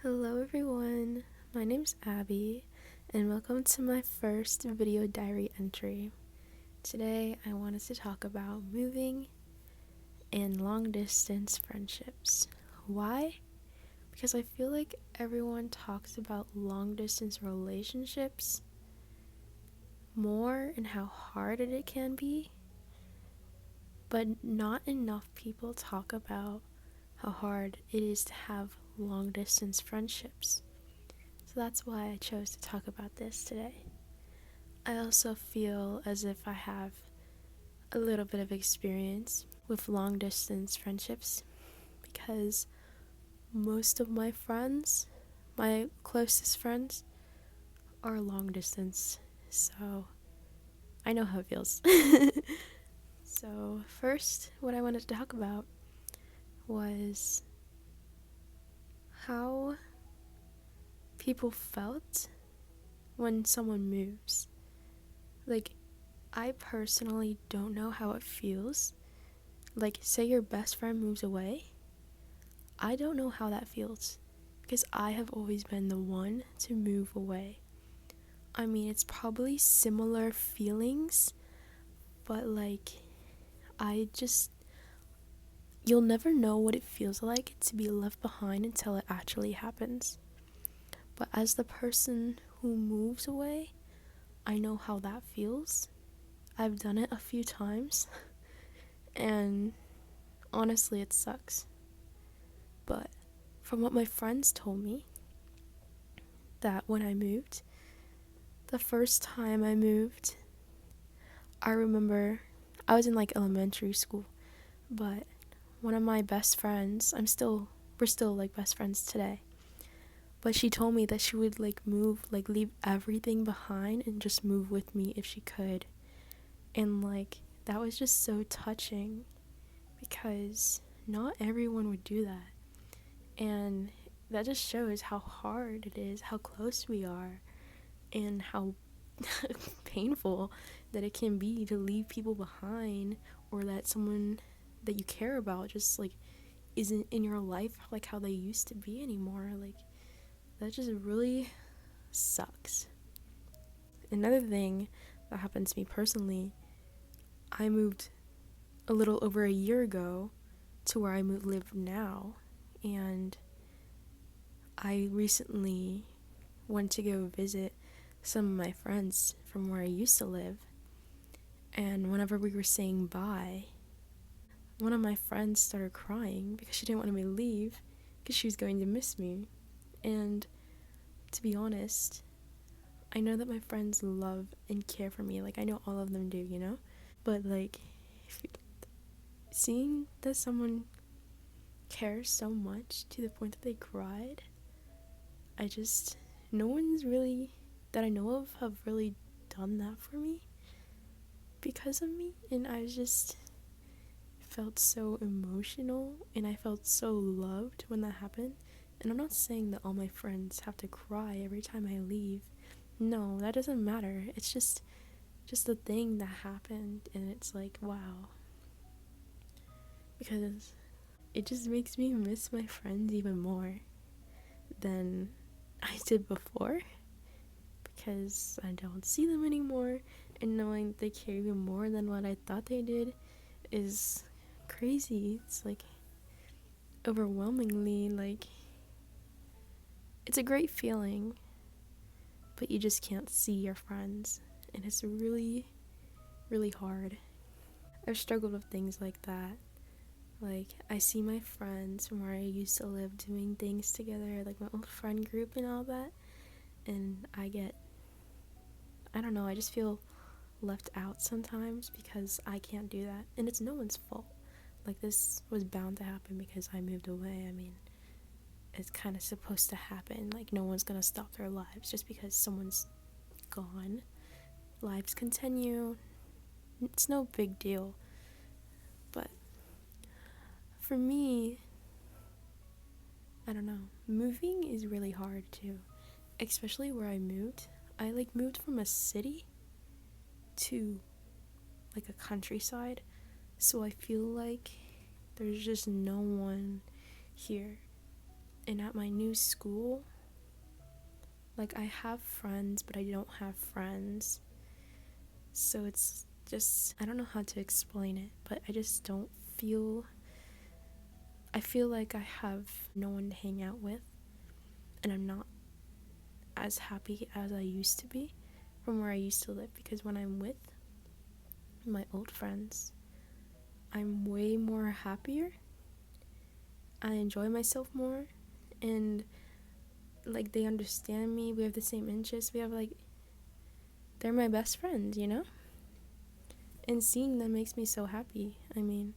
Hello everyone, my name's Abby and welcome to my first video diary entry. Today I wanted to talk about moving and long distance friendships. Why? Because I feel like everyone talks about long distance relationships more and how hard it can be, but not enough people talk about how hard it is to have long distance friendships. So that's why I chose to talk about this today. I also feel as if I have a little bit of experience with long distance friendships because most of my friends, my closest friends, are long distance. So I know how it feels. So first, what I wanted to talk about was how people felt when someone moves. Like, I personally don't know how it feels. Like, say your best friend moves away. I don't know how that feels because I have always been the one to move away. I mean, it's probably similar feelings, but you'll never know what it feels like to be left behind until it actually happens. But as the person who moves away, I know how that feels. I've done it a few times, and honestly, it sucks. But from what my friends told me, that when I moved, the first time I moved, I remember I was in elementary school, but one of my best friends, we're still best friends today. But she told me that she would leave everything behind and just move with me if she could. And that was just so touching because not everyone would do that. And that just shows how hard it is, how close we are, and how painful that it can be to leave people behind, or that someone that you care about just isn't in your life like how they used to be anymore. That just really sucks. Another thing that happened to me personally, I moved a little over a year ago to where I live now, and I recently went to go visit some of my friends from where I used to live. And whenever we were saying bye, one of my friends started crying because she didn't want me to leave because she was going to miss me. And to be honest, I know that my friends love and care for me. I know all of them do, you know? But seeing that someone cares so much to the point that they cried, no one's really, that I know of, have really done that for me because of me. And I just felt so emotional and I felt so loved when that happened. And I'm not saying that all my friends have to cry every time I leave. No, that doesn't matter. It's just the thing that happened, and it's wow. Because it just makes me miss my friends even more than I did before, because I don't see them anymore, and knowing that they care even more than what I thought they did is crazy. It's overwhelmingly it's a great feeling, but you just can't see your friends, and it's really, really hard. I've struggled with things like that. I see my friends from where I used to live doing things together, my old friend group and all that, and I don't know, I just feel left out sometimes because I can't do that, and it's no one's fault. This was bound to happen because I moved away. I mean, it's kind of supposed to happen. No one's gonna stop their lives just because someone's gone. Lives continue. It's no big deal. But for me, I don't know, moving is really hard too, especially where I moved. I moved from a city to a countryside, so I feel like there's just no one here, And at my new school, like, I have friends, but I don't have friends. So it's just, I don't know how to explain it, but I just don't feel, I feel like I have no one to hang out with, and I'm not as happy as I used to be from where I used to live, because when I'm with my old friends, I'm way more happier. I enjoy myself more, and like, they understand me. We have the same interests. We have, like, they're my best friends, you know? And seeing them makes me so happy. I mean,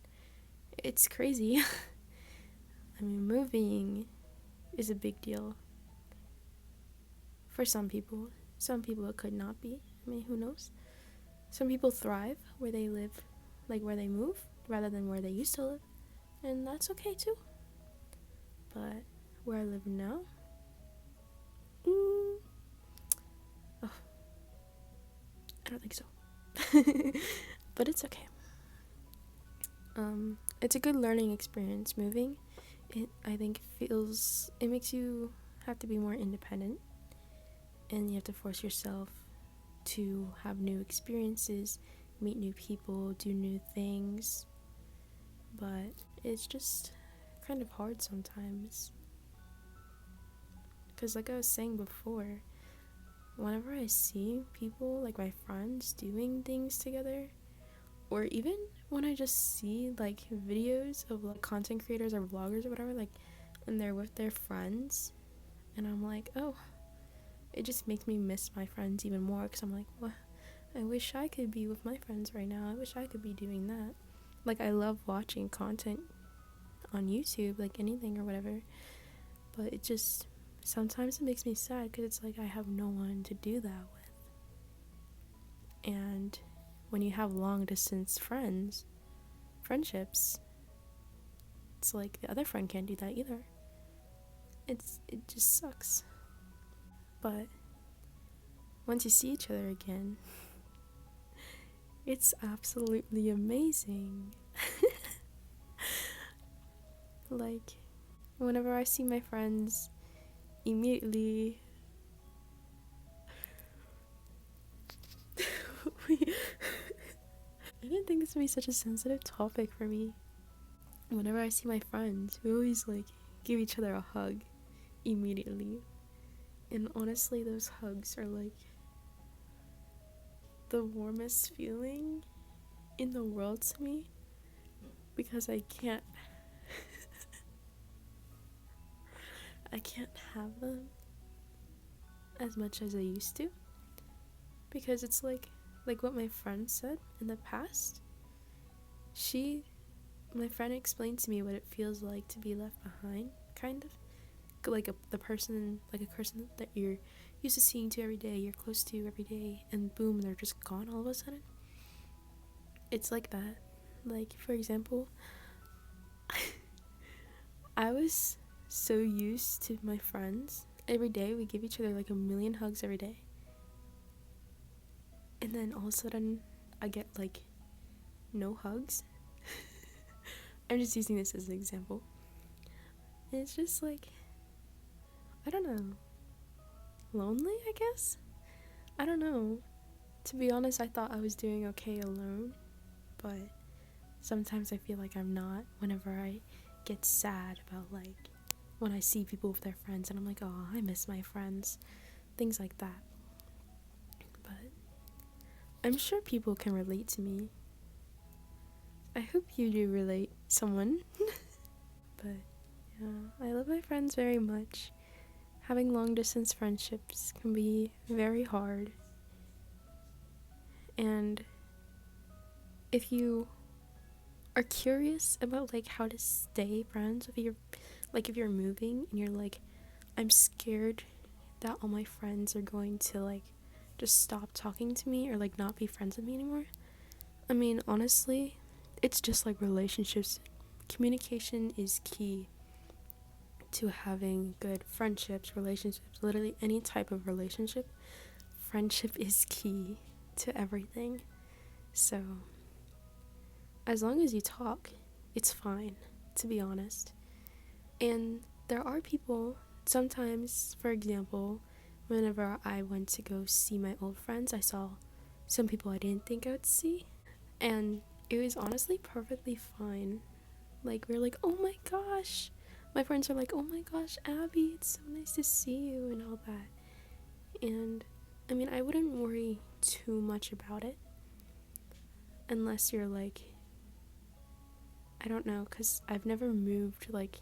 it's crazy. I mean, moving is a big deal for some people. Some people it could not be. I mean, who knows? Some people thrive where they live, like where they move, rather than where they used to live. And that's okay too. But where I live now, oh, I don't think so. But it's okay. It's a good learning experience moving. I think it makes you have to be more independent, and you have to force yourself to have new experiences, meet new people, do new things. But it's just kind of hard sometimes. Because, like I was saying before, whenever I see people, like my friends, doing things together, or even when I just see, like, videos of, like, content creators or vloggers or whatever, like, and they're with their friends, and I'm like, oh, it just makes me miss my friends even more, because I'm like, what? I wish I could be with my friends right now. I wish I could be doing that. Like, I love watching content on YouTube, like anything or whatever, but it just, sometimes it makes me sad, because it's like I have no one to do that with. And when you have long distance friendships, it's like the other friend can't do that either. It just sucks. But once you see each other again, it's absolutely amazing. Like, whenever I see my friends, immediately I didn't think this would be such a sensitive topic for me. Whenever I see my friends, we always, like, give each other a hug immediately. And honestly, those hugs are, like, the warmest feeling in the world to me, because I can't have them as much as I used to, because it's like what my friend said in the past. My friend explained to me what it feels like to be left behind, kind of like a person that you're used to seeing to every day, you're close to every day, and boom, they're just gone all of a sudden. It's like that. Like, for example, I was so used to my friends. Every day we give each other like a million hugs every day, and then all of a sudden I get, like, no hugs. I'm just using this as an example. And it's just like, I don't know, lonely, I guess? I don't know. To be honest, I thought I was doing okay alone, but sometimes I feel like I'm not whenever I get sad about, like, when I see people with their friends, and I'm like, oh, I miss my friends. Things like that. But I'm sure people can relate to me. I hope you do relate, someone. But yeah, I love my friends very much. Having long distance friendships can be very hard. And if you are curious about, like, how to stay friends, if you're moving and you're like, I'm scared that all my friends are going to, like, just stop talking to me or, like, not be friends with me anymore. I mean, honestly, it's just like relationships. Communication is key to having good friendships, relationships, literally any type of relationship. Friendship is key to everything. So, as long as you talk, it's fine, to be honest. And there are people, sometimes, for example, whenever I went to go see my old friends, I saw some people I didn't think I would see. And it was honestly perfectly fine. Like, we are like, oh my gosh. My friends are like, oh my gosh, Abby, it's so nice to see you, and all that. And I mean, I wouldn't worry too much about it. Unless you're like, I don't know, because I've never moved, like,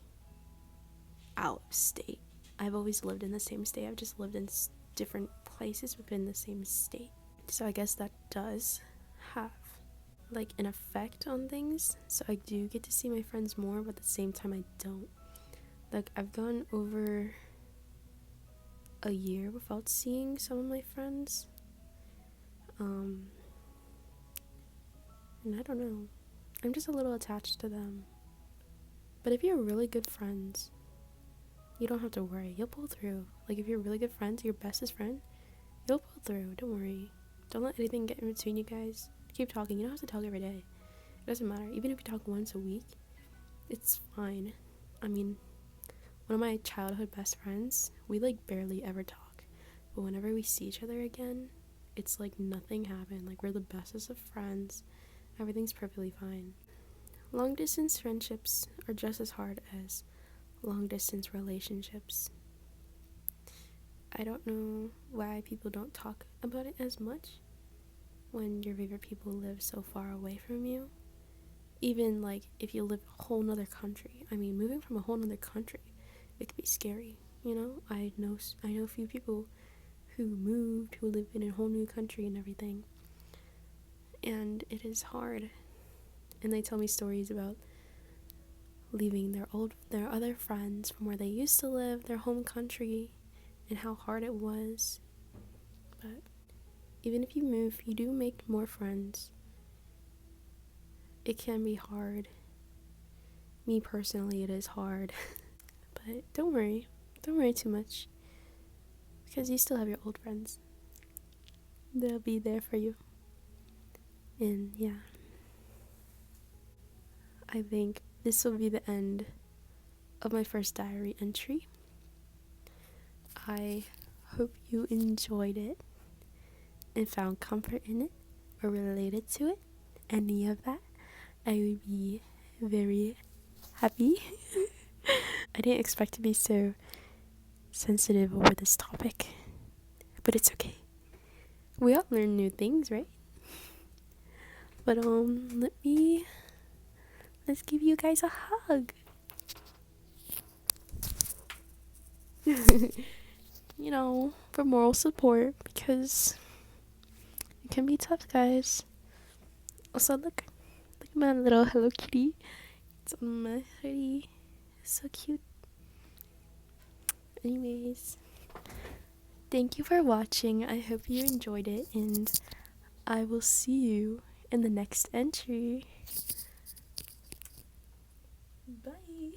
out of state. I've always lived in the same state. I've just lived in different places within the same state. So I guess that does have, like, an effect on things. So I do get to see my friends more, but at the same time I don't. Like, I've gone over a year without seeing some of my friends. And I don't know. I'm just a little attached to them. But if you're really good friends, you don't have to worry. You'll pull through. Like, if you're really good friends, your bestest friend, you'll pull through. Don't worry. Don't let anything get in between you guys. Keep talking. You don't have to talk every day. It doesn't matter. Even if you talk once a week, it's fine. I mean, one of my childhood best friends, we, like, barely ever talk. But whenever we see each other again, it's like nothing happened. Like, we're the bestest of friends. Everything's perfectly fine. Long distance friendships are just as hard as long distance relationships. I don't know why people don't talk about it as much when your favorite people live so far away from you. Even, like, if you live a whole nother country. I mean, moving from a whole nother country, it could be scary, you know? I know a few people who moved, who live in a whole new country and everything. And it is hard. And they tell me stories about leaving their other friends from where they used to live, their home country, and how hard it was. But even if you move, you do make more friends. It can be hard. Me personally, it is hard. But don't worry too much, because you still have your old friends. They'll be there for you. And yeah, I think this will be the end of my first diary entry. I hope you enjoyed it and found comfort in it or related to it. Any of that, I would be very happy. I didn't expect to be so sensitive over this topic, but it's okay. We all learn new things, right? But let's give you guys a hug. You know, for moral support, because it can be tough, guys. Also, look at my little Hello Kitty. It's on my hoodie. It's so cute. Anyways, thank you for watching. I hope you enjoyed it, and I will see you in the next entry. Bye.